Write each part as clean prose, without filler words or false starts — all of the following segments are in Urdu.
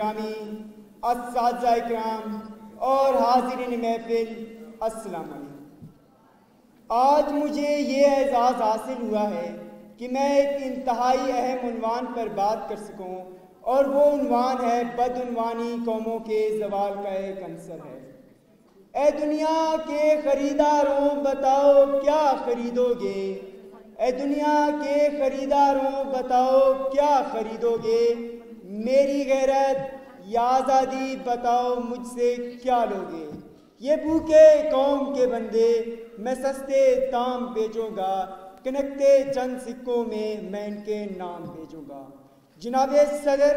گرامی، اساتذہ اکرام اور حاضرین محفل، السلام علیکم۔ آج مجھے یہ اعزاز حاصل ہوا ہے کہ میں ایک انتہائی اہم عنوان پر بات کر سکوں، اور وہ عنوان ہے بدعنوانی قوموں کے زوال کا ایک عنصر ہے۔ اے دنیا کے خریداروں بتاؤ کیا خریدو گے، اے دنیا کے خریداروں بتاؤ کیا خریدو گے، میری غیرت یا آزادی بتاؤ مجھ سے کیا لوگے، یہ بھوکے قوم کے بندے میں سستے دام بیچوں گا، کنکتے چند سکوں میں ان کے نام بھیجوں گا۔ جناب صدر،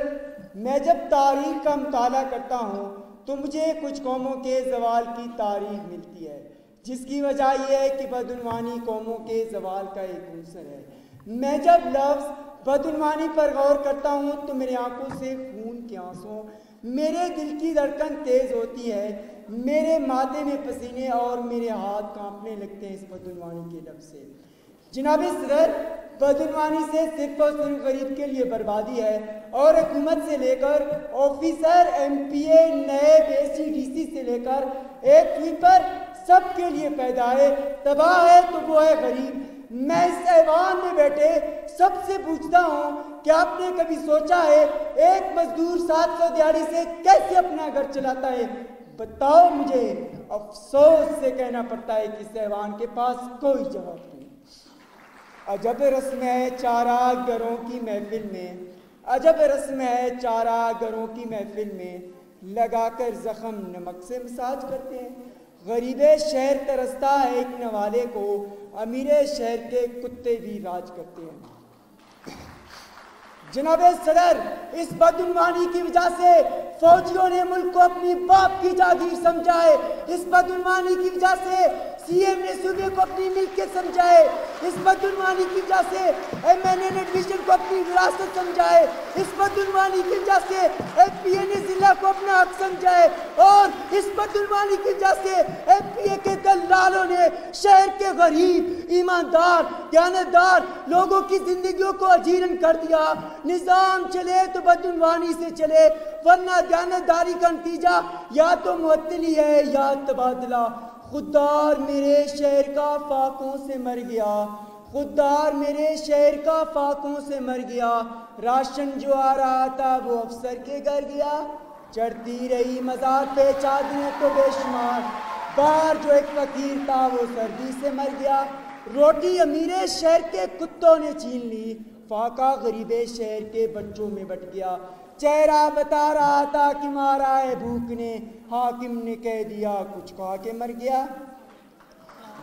میں جب تاریخ کا مطالعہ کرتا ہوں تو مجھے کچھ قوموں کے زوال کی تاریخ ملتی ہے، جس کی وجہ یہ ہے کہ بدعنوانی قوموں کے زوال کا ایک عنصر ہے۔ میں جب لفظ بدعنوانی پر غور کرتا ہوں تو میری آنکھوں سے خون کے آنسوں، میرے دل کی دھڑکن تیز ہوتی ہے، میرے ماتھے میں پسینے اور میرے ہاتھ کانپنے لگتے ہیں اس بدعنوانی کے لفظ سے۔ جناب صدر، بدعنوانی سے صرف اور صرف غریب کے لیے بربادی ہے، اور حکومت سے لے کر آفیسر، ایم پی اے، نیب، اے سی ڈی سی سے لے کر ایک سویپر، سب کے لیے پیدا ہے۔ تباہ ہے تو وہ ہے غریب۔ میں اس ایوان میں بیٹھے سب سے پوچھتا ہوں کہ آپ نے کبھی سوچا ہے ایک مزدور 700 دیہڑی سے کیسے اپنا گھر چلاتا ہے؟ بتاؤ مجھے۔ افسوس سے کہنا پڑتا ہے کہ اس ایوان کے پاس کوئی جواب نہیں۔ عجب رسم ہے چارہ گروں کی محفل میں، عجب رسم ہے چارہ گروں کی محفل میں، لگا کر زخم نمک سے مساج کرتے ہیں۔ غریب شہر ترستا ہے ایک نوالے کو، امیر شہر کے کتے بھی راج کرتے ہیں۔ جناب صدر، اس بدعنوانی کی وجہ سے فوجیوں نے ملک کو اپنی باپ کی جاگیر سمجھا ہے، اس بدعنوانی کی وجہ سے سی ایم نے صوبے کو اپنی ملکیت سمجھا ہے، اس بدعنوانی کی وجہ سے ایم این اے نے ڈویژن کو اپنی وراثت سمجھا ہے، اس بدعنوانی کی وجہ سے ایم پی اے نے ضلع کو اپنا حق سمجھا ہے، اور اس بدعنوانی کی وجہ سے ایم پی اے کے دلالوں نے شہر کے غریب، ایماندار، دیانتدار لوگوں کی زندگیوں کو اجیرن کر دیا۔ نظام چلے تو بدعنوانی سے چلے، ورنہ دیانتداری کا نتیجہ یا تو معطلی ہے یا تبادلہ۔ خوددار میرے شہر کا فاقوں سے مر گیا، خوددار میرے شہر کا فاقوں سے مر گیا، راشن جو آ رہا تھا وہ افسر کے گھر گیا، چڑھتی رہی مزار پہ چادریں تو بے شمار، باہر جو ایک فقیر تھا وہ سردی سے مر گیا، روٹی امیر شہر کے کتوں نے چھین لی، فاقہ غریب شہر کے بچوں میں بٹ گیا، چہرہ بتا رہا تھا کہ مارا ہے بھوک نے، حاکم نے کہہ دیا کچھ کھا کے مر گیا۔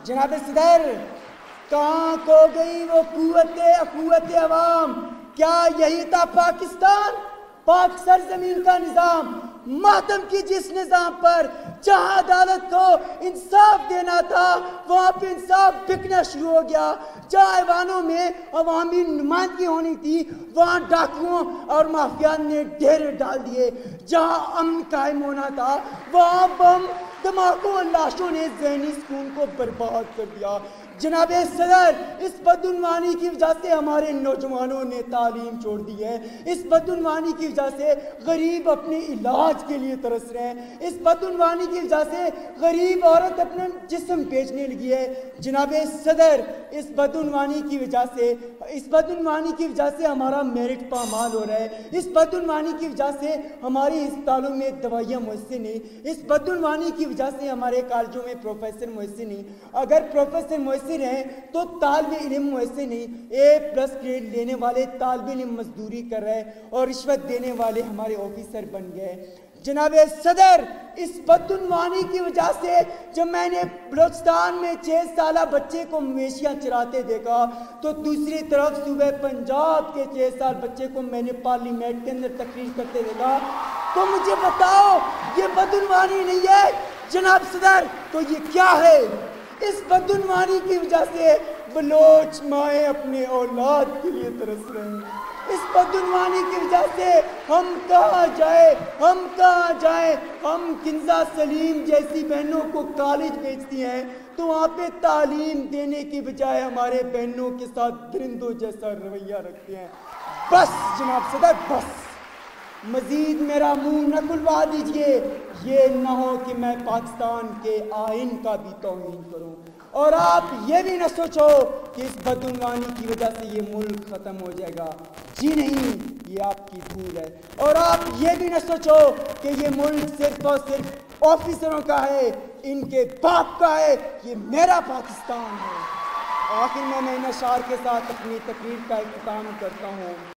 جناب صدر، کہاں کھو گئی وہ قوت عوام؟ کیا یہی تھا پاکستان، پاک سرزمین کا نظام؟ ماتم کی جس نظام پر جہاں عدالت کو انصاف دینا تھا وہاں پہ انصاف بکنا شروع ہو گیا، جہاں ایوانوں میں عوامی نمائندگی ہونی تھی وہاں ڈاکوؤں اور مافیان نے ڈیرے ڈال دیے، جہاں امن قائم ہونا تھا وہاں بم دھماکوں اور لاشوں نے ذہنی سکون کو برباد کر دیا۔ جناب صدر، اس بدعنوانی کی وجہ سے ہمارے نوجوانوں نے تعلیم چھوڑ دی ہے، اس بدعنوانی کی وجہ سے غریب اپنے علاج کے لیے ترس رہے ہیں، اس بدعنوانی کی وجہ سے غریب عورت اپنا جسم بیچنے لگی ہے۔ جناب صدر، اس بدعنوانی کی وجہ سے ہمارا میرٹ پامال ہو رہا ہے، اس بدعنوانی کی وجہ سے ہمارے اسپتالوں میں دوائیاں میسر نہیں، اس بدعنوانی کی وجہ سے ہمارے کالجوں میں پروفیسر میسر نہیں، اگر پروفیسر میسر ہیں تو طالب علم میسر نہیں، A+ گریڈ لینے والے طالب علم مزدوری کر رہے اور رشوت دینے والے ہمارے آفیسر بن گئے۔ جناب صدر، اس بدعنوانی کی وجہ سے جب میں نے بلوچستان میں 6 سالہ بچے کو مویشیاں چراتے دیکھا تو دوسری طرف صوبہ پنجاب کے 6 سال بچے کو میں نے پارلیمنٹ کے اندر تقریر کرتے دیکھا، تو مجھے بتاؤ یہ بدعنوانی نہیں ہے؟ جناب صدر، تو یہ کیا ہے؟ اس بدعنوانی کی وجہ سے بلوچ مائیں اپنے اولاد کے لیے ترس رہے ہیں، اس بدعنوانی کی وجہ سے ہم کہاں جائیں؟ ہم کنزا سلیم جیسی بہنوں کو کالج بھیجتی ہیں تو وہاں پہ تعلیم دینے کی بجائے ہمارے بہنوں کے ساتھ درندوں جیسا رویہ رکھتے ہیں۔ بس جناب صدر، بس مزید میرا منہ نہ کھلوا دیجئے، یہ نہ ہو کہ میں پاکستان کے آئین کا بھی توہین کروں، اور آپ یہ بھی نہ سوچو کہ اس بدعنوانی کی وجہ سے یہ ملک ختم ہو جائے گا۔ جی نہیں، یہ آپ کی بھول ہے۔ اور آپ یہ بھی نہ سوچو کہ یہ ملک صرف اور صرف آفیسروں کا ہے، ان کے باپ کا ہے، یہ میرا پاکستان ہے۔ آخر میں ان اشعار کے ساتھ اپنی تقریر کا اختتام کرتا ہوں۔